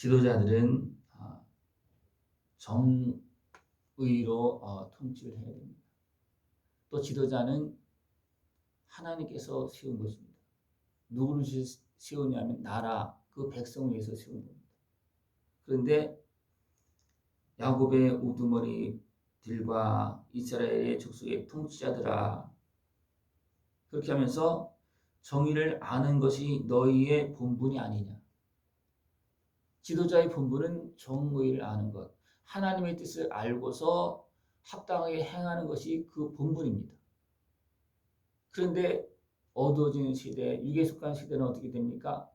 지도자들은 정의로 통치를 해야 됩니다. 또 지도자는 하나님께서 세운 것입니다. 누구를 세우냐면 나라, 그 백성을 위해서 세운 겁니다. 그런데 야곱의 우두머리들과 이스라엘의 족속의 통치자들아, 그렇게 하면서 정의를 아는 것이 너희의 본분이 아니냐. 지도자의 본분은 정의를 아는 것, 하나님의 뜻을 알고서 합당하게 행하는 것이 그 본분입니다. 그런데 어두워지는 시대, 육에 속한 시대는 어떻게 됩니까?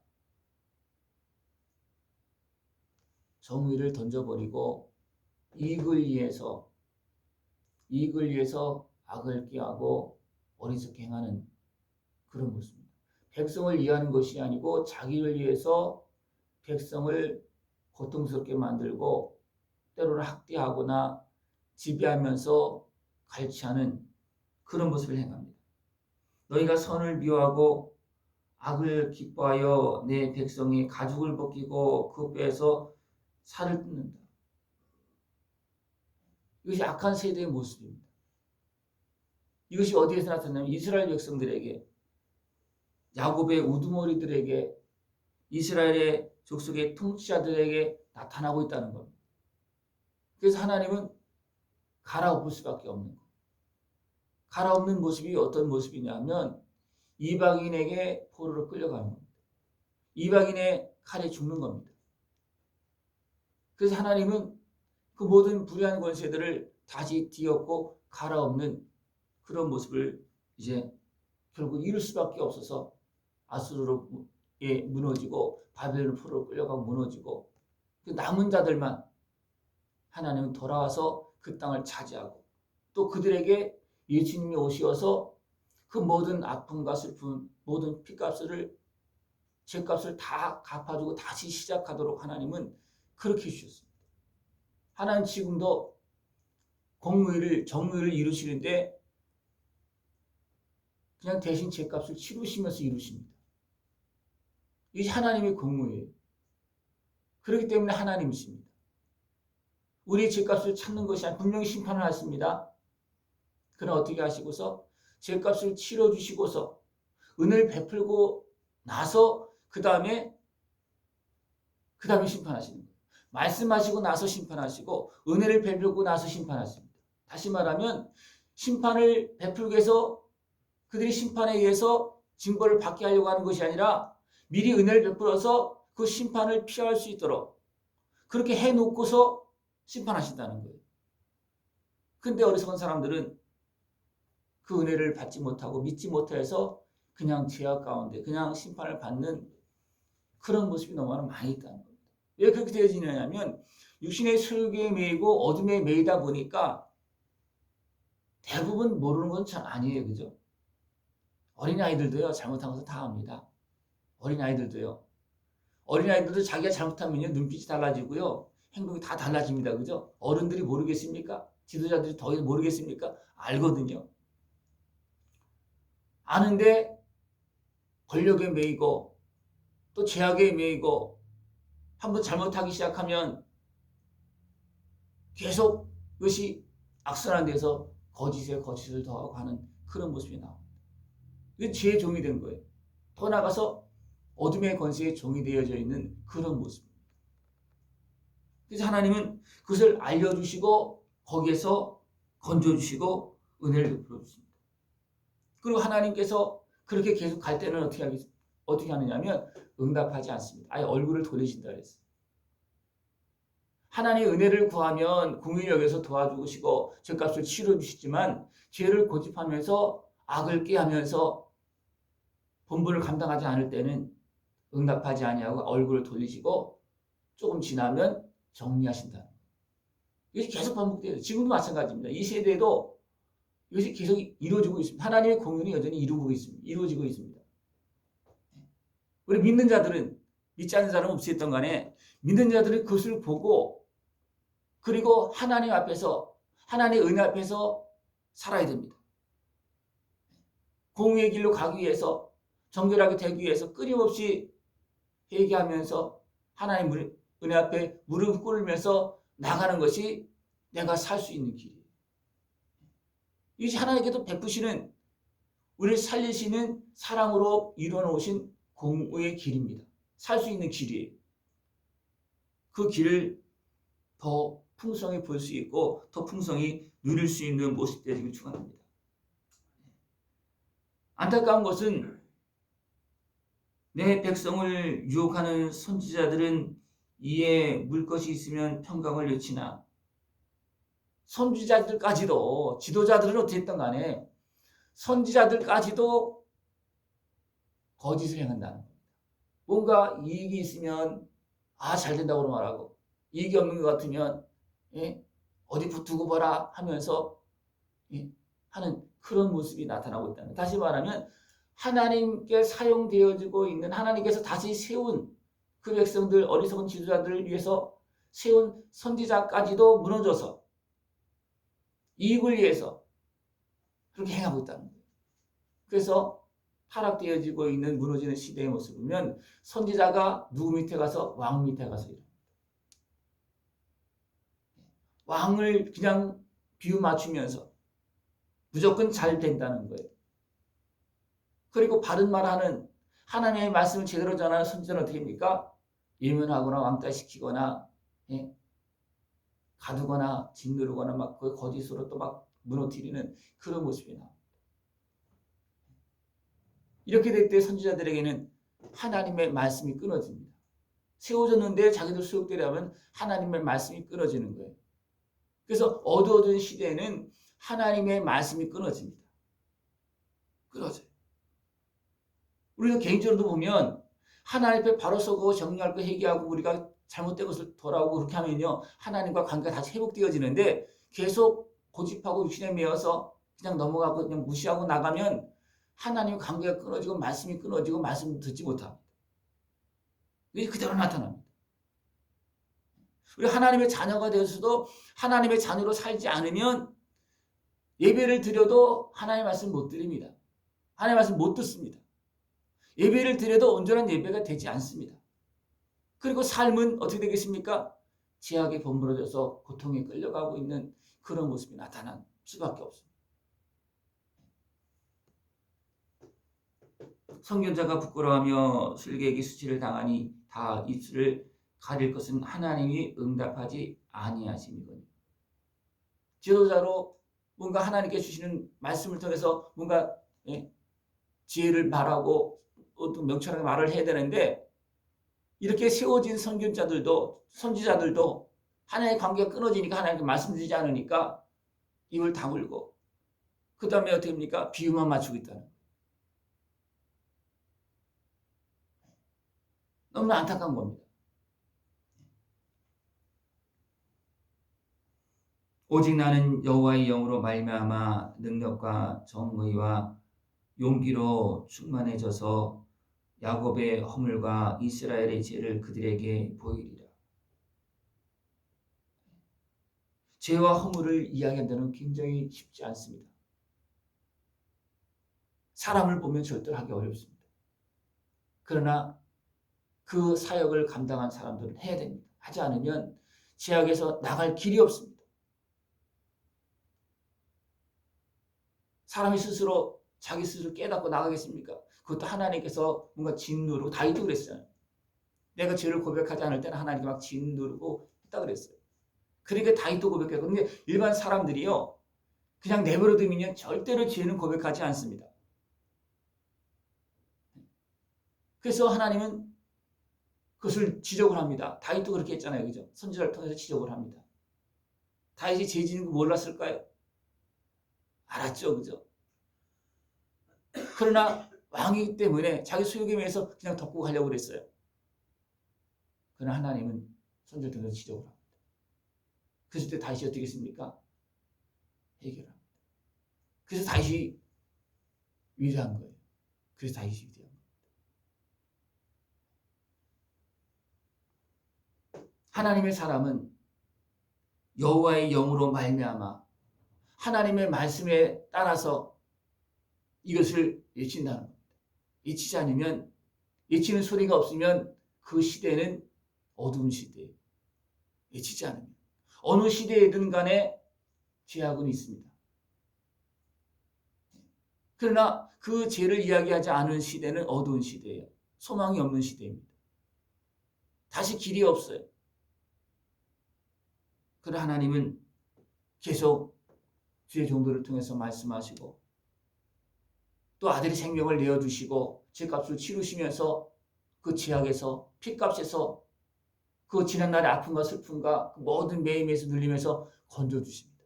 정의를 던져버리고 이익을 위해서 악을 꾀하고 어리석게 행하는 그런 모습입니다. 백성을 위하는 것이 아니고 자기를 위해서 백성을 고통스럽게 만들고 때로는 학대하거나 지배하면서 갈취하는 그런 모습을 행합니다. 너희가 선을 미워하고 악을 기뻐하여 내 백성이 가죽을 벗기고 그 뼈에서 살을 뜯는다. 이것이 악한 세대의 모습입니다. 이것이 어디에서 나타나냐면 이스라엘 백성들에게, 야곱의 우두머리들에게, 이스라엘의 족속의 통치자들에게 나타나고 있다는 겁니다. 그래서 하나님은 갈아엎을 수밖에 없는 것. 갈아엎는 모습이 어떤 모습이냐면 이방인에게 포로로 끌려가는 겁니다. 이방인의 칼에 죽는 겁니다. 그래서 하나님은 그 모든 불의한 권세들을 다시 뒤엎고 갈아엎는 그런 모습을 이제 결국 이룰 수밖에 없어서 아수르로 무너지고 바벨론 포로로 끌려가고 무너지고, 그 남은 자들만 하나님은 돌아와서 그 땅을 차지하고 또 그들에게 예수님이 오셔서 그 모든 아픔과 슬픔, 모든 피값을, 죄값을 다 갚아주고 다시 시작하도록 하나님은 그렇게 해주셨습니다. 하나님 지금도 정의를 이루시는데 그냥 대신 죄값을 치르시면서 이루십니다. 이게 하나님의 공의예요. 그렇기 때문에 하나님이십니다. 우리의 죄값을 찾는 것이 아니라 분명히 심판을 하십니다. 그러나 어떻게 하시고서 죄값을 치러주시고서 은혜를 베풀고 나서 그 다음에 심판하시는 거예요. 말씀하시고 나서 심판하시고 은혜를 베풀고 나서 심판하십니다. 다시 말하면 심판을 베풀기 위해서 그들이 심판에 의해서 징벌을 받게 하려고 하는 것이 아니라 미리 은혜를 베풀어서 그 심판을 피할 수 있도록 그렇게 해놓고서 심판하신다는 거예요. 근데 어리석은 사람들은 그 은혜를 받지 못하고 믿지 못해서 그냥 죄악 가운데 그냥 심판을 받는 그런 모습이 너무나 많이 있다는 겁니다. 왜 그렇게 되어지냐면 육신의 소욕에 매이고 어둠에 매이다 보니까 대부분 모르는 건 참 아니에요. 그죠? 어린아이들도요, 잘못한 것은 다 압니다. 어린아이들도 자기가 잘못하면요, 눈빛이 달라지고요, 행동이 다 달라집니다. 그죠? 어른들이 모르겠습니까? 지도자들이 더 모르겠습니까? 알거든요. 아는데 권력에 매이고 또 죄악에 매이고 한번 잘못하기 시작하면 계속 그것이 악순환 돼서 거짓에 거짓을 더하고 하는 그런 모습이 나옵니다. 이게 죄의 종이 된 거예요. 더 나가서 어둠의 권세의 종이 되어져 있는 그런 모습입니다. 그래서 하나님은 그것을 알려주시고 거기에서 건져주시고 은혜를 베풀어 주십니다. 그리고 하나님께서 그렇게 계속 갈 때는 어떻게 하느냐면 응답하지 않습니다. 아예 얼굴을 돌리신다 그랬어요. 하나님의 은혜를 구하면 공의력에서 도와주시고 죄값을 치러주시지만 죄를 고집하면서 악을 꾀하면서 본분을 감당하지 않을 때는 응답하지 아니하고 얼굴을 돌리시고 조금 지나면 정리하신다. 이것이 계속 반복돼요. 지금도 마찬가지입니다. 이 세대도 이것이 계속 이루어지고 있습니다. 하나님의 공의는 여전히 이루어지고 있습니다. 우리 믿는 자들은, 믿지 않는 사람은 없었던 간에 믿는 자들은 그것을 보고 그리고 하나님 앞에서, 하나님의 은혜 앞에서 살아야 됩니다. 공의의 길로 가기 위해서, 정결하게 되기 위해서 끊임없이 회개하면서 하나님을 은혜 앞에 무릎 꿇으면서 나가는 것이 내가 살 수 있는 길이에요. 이것이 하나님께서 베푸시는, 우리를 살리시는 사랑으로 이루어놓으신 공의의 길입니다. 살 수 있는 길이에요. 그 길을 더 풍성히 볼 수 있고 더 풍성히 누릴 수 있는 모습 되기를 축원합니다. 안타까운 것은 내 백성을 유혹하는 선지자들은 이에 물 것이 있으면 평강을 외치나, 선지자들까지도, 지도자들은 어떻게 했던 간에 선지자들까지도 거짓을 행한다는 겁니다. 뭔가 이익이 있으면 잘 된다고 말하고, 이익이 없는 것 같으면 어디 두고 보라 하면서 하는 그런 모습이 나타나고 있다는 거예요. 다시 말하면 하나님께 사용되어지고 있는, 하나님께서 다시 세운 그 백성들, 어리석은 지도자들을 위해서 세운 선지자까지도 무너져서 이익을 위해서 그렇게 행하고 있다는 거예요. 그래서 타락되어지고 있는 무너지는 시대의 모습을 보면 선지자가 누구 밑에 가서? 왕 밑에 가서 일합니다. 왕을 그냥 비유 맞추면서 무조건 잘 된다는 거예요. 그리고 바른 말하는, 하나님의 말씀을 제대로 전하는 선지자는 어떻게 합니까? 예면하거나 왕따시키거나 가두거나 짓누르거나 막 그 거짓으로 또 막 무너뜨리는 그런 모습이 나옵니다. 이렇게 될 때 선지자들에게는 하나님의 말씀이 끊어집니다. 세워졌는데 자기들 수욕대로 하면 하나님의 말씀이 끊어지는 거예요. 그래서 어두워진 시대에는 하나님의 말씀이 끊어집니다. 끊어져요. 우리가 개인적으로도 보면 하나님 앞에 바로 서고 정리할 거 회개하고 우리가 잘못된 것을 돌아오고 그렇게 하면요, 하나님과 관계가 다시 회복되어지는데 계속 고집하고 육신에 매여서 그냥 넘어가고 그냥 무시하고 나가면 하나님과 관계가 끊어지고 말씀이 끊어지고 말씀을 듣지 못합니다. 이게 그대로 나타납니다. 우리 하나님의 자녀가 되어서도 하나님의 자녀로 살지 않으면 예배를 드려도 하나님의 말씀 못 드립니다. 하나님의 말씀 못 듣습니다. 예배를 드려도 온전한 예배가 되지 않습니다. 그리고 삶은 어떻게 되겠습니까? 죄악에 범부러져서 고통에 끌려가고 있는 그런 모습이 나타날 수밖에 없습니다. 선견자가 부끄러워하며 술객이 수치를 당하니 다 입술을 가릴 것은 하나님이 응답하지 아니하심이거든요. 지도자로 뭔가 하나님께 주시는 말씀을 통해서 뭔가 지혜를 말하고 어떤 명철하게 말을 해야 되는데, 이렇게 세워진 선견자들도 선지자들도 하나님의 관계가 끊어지니까 하나님께 말씀드리지 않으니까 입을 다물고 그 다음에 어떻게 합니까? 비유만 맞추고 있다는 거예요. 너무 안타까운 겁니다. 오직 나는 여호와의 영으로 말미암아 능력과 정의와 용기로 충만해져서 야곱의 허물과 이스라엘의 죄를 그들에게 보이리라. 죄와 허물을 이야기한다는 굉장히 쉽지 않습니다. 사람을 보면 절대로 하기 어렵습니다. 그러나 그 사역을 감당한 사람들은 해야 됩니다. 하지 않으면 죄악에서 나갈 길이 없습니다. 사람이 스스로 자기 스스로 깨닫고 나가겠습니까? 그것도 하나님께서 뭔가 짓누르고, 다윗도 그랬어요. 내가 죄를 고백하지 않을 때는 하나님께 막 짓누르고 했다 그랬어요. 그러니까 다윗도 고백했고, 근데 일반 사람들이요, 그냥 내버려두면 절대로 죄는 고백하지 않습니다. 그래서 하나님은 그것을 지적을 합니다. 다윗도 그렇게 했잖아요. 그죠? 선지자를 통해서 지적을 합니다. 다윗이 죄 지는 거 몰랐을까요? 알았죠. 그죠? 그러나 왕이기 때문에 자기 소욕에 매여서 그냥 덮고 가려고 그랬어요. 그러나 하나님은 선지자를 통해서 지적을 합니다. 그랬을 때 다윗이 어떻게 했습니까? 해결합니다. 그래서 다윗이 위대한 거예요. 그래서 다윗이 위대한 거예요. 하나님의 사람은 여호와의 영으로 말미암아 하나님의 말씀에 따라서 이것을 외친다는 겁니다. 외치지 않으면, 외치는 소리가 없으면 그 시대는 어두운 시대에 외치지 않으면 어느 시대에든 간에 죄악은 있습니다. 그러나 그 죄를 이야기하지 않은 시대는 어두운 시대예요. 소망이 없는 시대입니다. 다시 길이 없어요. 그러나 하나님은 계속 주의 종들을 통해서 말씀하시고 또 아들의 생명을 내어주시고 죄값을 치르시면서 그 죄악에서 피값에서 그 지난날의 아픔과 슬픔과 그 모든 매임에서 눌리면서 건져주십니다.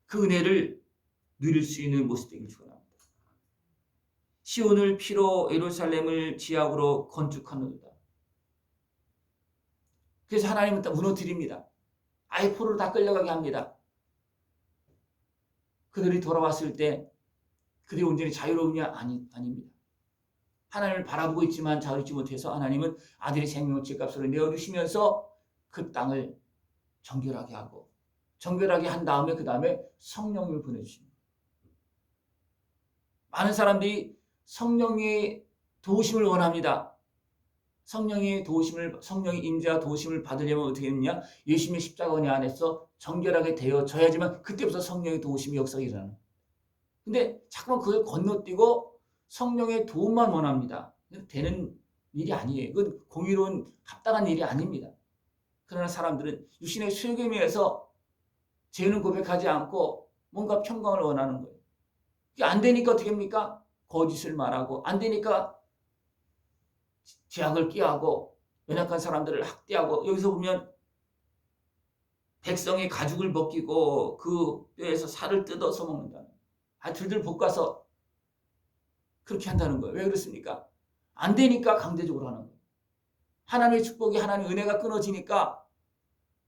그 은혜를 누릴 수 있는 모습 되길 축원합니다. 시온을 피로 예루살렘을 지약으로 건축하노도다. 그래서 하나님은 다 무너뜨립니다. 아예 포로로 다 끌려가게 합니다. 그들이 돌아왔을 때 그들이 온전히 자유로우냐? 아닙니다. 하나님을 바라보고 있지만 자유롭지 못해서 하나님은 아들의 생명을 죄값으로 내어주시면서 그 땅을 정결하게 하고 정결하게 한 다음에 그 다음에 성령을 보내주십니다. 많은 사람들이 성령의 도우심을 원합니다. 성령의 인자와 도우심을 받으려면 어떻게 했느냐? 예수님의 십자가 은혜 안에서 정결하게 되어져야지만 그때부터 성령의 도우심이 역사가 일어나는. 근데 자꾸만 그걸 건너뛰고 성령의 도움만 원합니다. 되는 일이 아니에요. 그건 공의로운 합당한 일이 아닙니다. 그러나 사람들은 육신의 슬픔에서 죄는 고백하지 않고 뭔가 평강을 원하는 거예요. 이게 안 되니까 어떻게 합니까? 거짓을 말하고 안 되니까 죄악을 끼하고 연약한 사람들을 학대하고 여기서 보면 백성의 가죽을 벗기고 그 뼈에서 살을 뜯어서 먹는다는 들들 볶아서 그렇게 한다는 거예요. 왜 그렇습니까? 안 되니까 강제적으로 하는 거예요. 하나님의 축복이 하나님의 은혜가 끊어지니까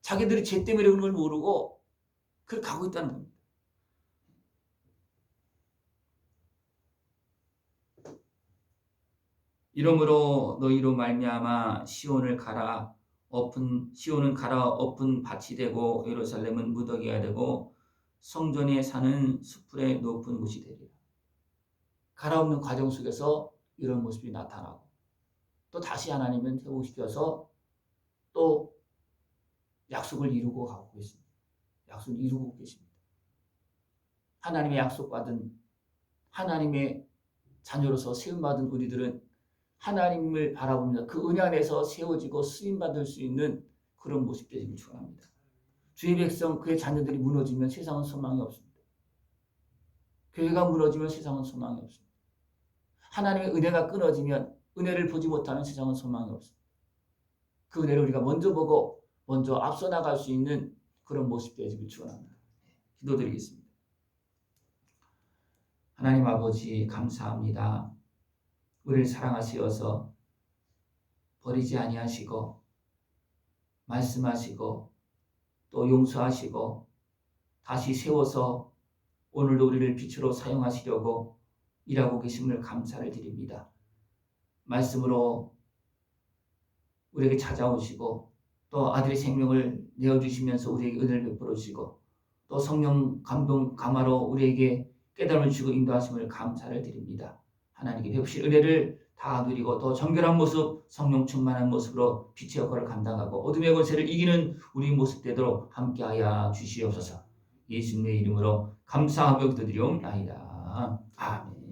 자기들이 죄 때문에 그런 걸 모르고 그렇게 가고 있다는 겁니다. 이러므로 너희로 말미암아 시온은 갈아 엎은 밭이 되고 예루살렘은 무더기가 되고 성전에 사는 수풀의 높은 곳이 되리라. 갈아엎는 과정 속에서 이런 모습이 나타나고 또 다시 하나님은 회복시켜서 또 약속을 이루고 가고 계십니다. 약속을 이루고 계십니다. 하나님의 약속받은 하나님의 자녀로서 세움받은 우리들은 하나님을 바라보며 그 은혜 안에서 세워지고 쓰임받을 수 있는 그런 모습 되기를 축원합니다. 주의 백성 그의 자녀들이 무너지면 세상은 소망이 없습니다. 교회가 무너지면 세상은 소망이 없습니다. 하나님의 은혜가 끊어지면 은혜를 보지 못하는 세상은 소망이 없습니다. 그 은혜를 우리가 먼저 보고 먼저 앞서 나갈 수 있는 그런 모습 되기를 축원합니다. 기도드리겠습니다. 하나님 아버지 감사합니다. 우리를 사랑하시어서 버리지 아니하시고 말씀하시고 또 용서하시고 다시 세워서 오늘도 우리를 빛으로 사용하시려고 일하고 계심을 감사를 드립니다. 말씀으로 우리에게 찾아오시고 또 아들의 생명을 내어주시면서 우리에게 은혜를 베풀어 주시고 또 성령 감동 감화로 우리에게 깨달음을 주고 인도하심을 감사를 드립니다. 하나님께 베푸신 은혜를 다 누리고 더 정결한 모습, 성령 충만한 모습으로 빛의 역할을 감당하고 어둠의 권세를 이기는 우리 모습 되도록 함께하여 주시옵소서. 예수님의 이름으로 감사하며 기도드리옵나이다. 아멘.